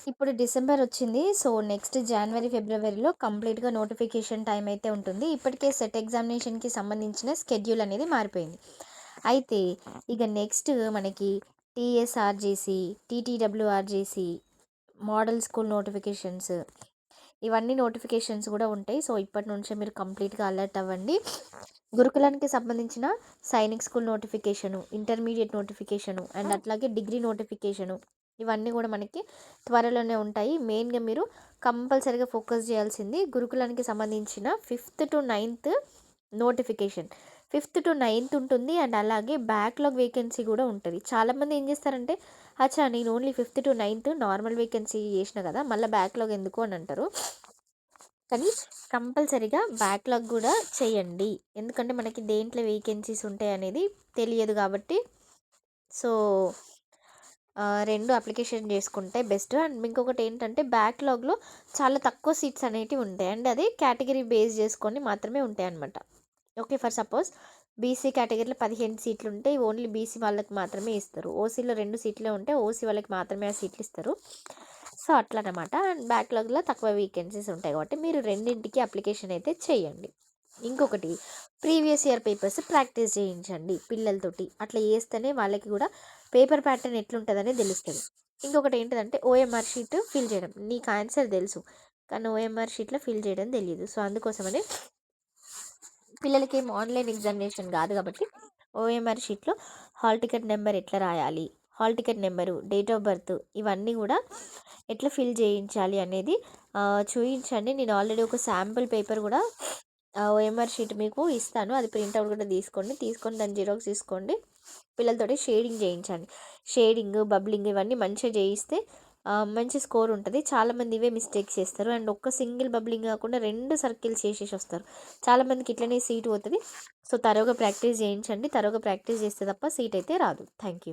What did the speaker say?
ఇప్పుడు డిసెంబర్ వచ్చింది. So, next జనవరి, ఫిబ్రవరిలో కంప్లీట్‌గా నోటిఫికేషన్ టైమ్ అయితే ఉంటుంది. ఇప్పటికే సెట్ ఎగ్జామినేషన్‌కి సంబంధించిన స్కెడ్యూల్ అనేది మారిపోయింది. అయితే ఇక నెక్స్ట్ మనకి టీఎస్ఆర్జేసీ, టీటీడబ్ల్యూఆర్జేసీ, మోడల్ స్కూల్ నోటిఫికేషన్స్ ఇవన్నీ నోటిఫికేషన్స్ కూడా ఉంటాయి. సో, ఇప్పటి నుంచే మీరు కంప్లీట్‌గా అలర్ట్ అవ్వండి. గురుకులానికి సంబంధించిన Sainik school notification, intermediate notification and అట్లాగే డిగ్రీ నోటిఫికేషను ఇవన్నీ కూడా మనకి త్వరలోనే ఉంటాయి. మెయిన్‌గా మీరు కంపల్సరీగా ఫోకస్ చేయాల్సింది గురుకులానికి సంబంధించిన 5th-9th నోటిఫికేషన్. 5th-9th ఉంటుంది అండ్ అలాగే బ్యాక్‌లాగ్ వేకెన్సీ కూడా ఉంటది. చాలామంది ఏం చేస్తారంటే, అచ్చా నేను ఓన్లీ 5th-9th నార్మల్ వేకెన్సీ చేసిన కదా! మళ్ళీ బ్యాక్‌లాగ్ ఎందుకు అని అంటారు. కానీ కంపల్సరీగా బ్యాక్‌లాగ్ కూడా చేయండి. ఎందుకంటే మనకి దేంట్లో వేకెన్సీస్ ఉంటాయనేది తెలియదు కాబట్టి. సో, 2 అప్లికేషన్ చేసుకుంటే బెస్ట్. అండ్ ఇంకొకటి ఏంటంటే బ్యాక్‌లాగ్‌లో చాలా తక్కువ సీట్స్ అనేటివి ఉంటాయి. అండ్ అది కేటగిరీ బేస్ చేసుకొని మాత్రమే ఉంటాయన్నమాట. ఓకే. ఫర్ సపోజ్ బీసీ కేటగిరీలో 15 సీట్లు ఉంటే ఓన్లీ బీసీ వాళ్ళకి మాత్రమే ఇస్తారు. ఓసీలో 2 సీట్లే ఉంటే ఓసీ వాళ్ళకి మాత్రమే ఆ సీట్లు ఇస్తారు. సో, అట్లనమాట. అండ్ బ్యాక్‌లాగ్‌లో తక్కువ వేకెన్సీస్ ఉంటాయి కాబట్టి మీరు రెండింటికి అప్లికేషన్ అయితే చేయండి. ఇంకొకటి ప్రీవియస్ ఇయర్ పేపర్స్ ప్రాక్టీస్ చేయించండి పిల్లలతోటి. అట్లా చేస్తేనే వాళ్ళకి కూడా పేపర్ ప్యాటర్న్ ఎట్లుంటదనేది తెలుస్తది. ఇంకొకటి ఏంటిదంటే ఓఎంఆర్ షీట్ ఫిల్ చేయడం. నీకు ఆన్సర్ తెలుసు. కానీ ఓఎంఆర్ షీట్‌లో ఫిల్ చేయడం తెలీదు. సో, అందుకోసమనే పిల్లలకేం ఆన్‌లైన్ ఎగ్జామినేషన్ గాదు గాబట్టి, ఓఎంఆర్ షీట్‌లో హాల్ టికెట్ నెంబర్ ఎట్లా రాయాలి, hall ticket number, date of birth ఇవన్నీ గూడా ఎట్లా ఫిల్ చేయించాలి అనేది చూయించండి. నేను ఆల్రెడీ ఒక శాంపుల్ పేపర్ గూడా ఓఎంఆర్ షీట్ మీకు ఇస్తాను. అది ప్రింట్ అవుట్ కూడా తీసుకోండి. తీసుకొని దాన్ని జిరాక్స్ తీసుకోండి. పిల్లలతోటి షేడింగ్ చేయించండి. షేడింగ్, బబ్లింగ్ ఇవన్నీ మంచిగా చేయిస్తే మంచి స్కోర్ ఉంటది. చాలామంది ఇవే మిస్టేక్స్ చేస్తారు. అండ్ ఒక్క సింగిల్ బబ్లింగ్ కాకుండా 2 సర్కిల్స్ చేసేసి వస్తారు. చాలామందికి ఇట్లనే సీట్ పోతది. సో, తరోగా ప్రాక్టీస్ చేయించండి. తరోగా ప్రాక్టీస్ చేస్తే తప్ప సీట్ అయితే రాదు. Thank you.